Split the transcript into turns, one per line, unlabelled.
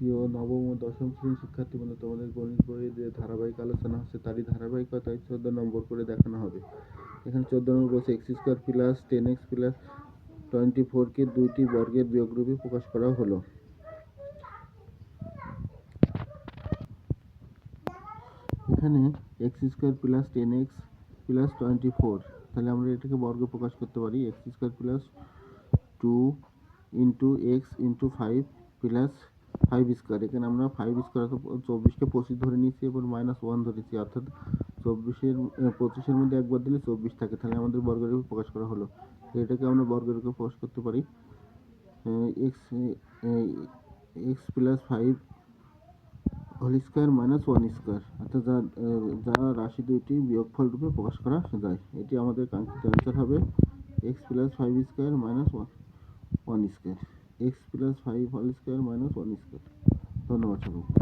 প্রিয় নবম ও দশম শ্রেণীর শিক্ষার্থী বন্ধু, তোমাদের গণিত বইয়ে যে ধারাবাহিক আলোচনা হচ্ছে তারই ধারাবাহিকতায় 14 নম্বর করে দেখানো হবে। এখানে 14 নম্বর বলছে x square plus 10x plus 24 কে দুইটি বর্গের বিয়োগরূপে প্রকাশ করা হলো। এখানে x square plus 10x plus 24, তাহলে আমরা এটাকে বর্গ প্রকাশ করতে পারি x square plus 2 into x into 5 plus 5 square. এখানে আমরা 5 স্কোয়ার 24কে 25 ধরে নিয়েছি, এবার -1 ধরেছি, অর্থাৎ 25-এর মধ্যে একবার দিলে 24 থাকে, তাহলে আমাদের বর্গরূপে প্রকাশ করা হলো। এটাকে আমরা বর্গরূপে প্রকাশ করতে পারি x plus 5 whole square minus 1 square, অর্থাৎ যা রাশি দুইটি বিয়োগফল রূপে প্রকাশ করা যায়। এটি আমাদের কাঙ্ক্ষিত অ্যান্সার হবে x plus 5 square minus 1 square, x plus 5 whole square minus 1 square. ধন্যবাদ সবাইকে।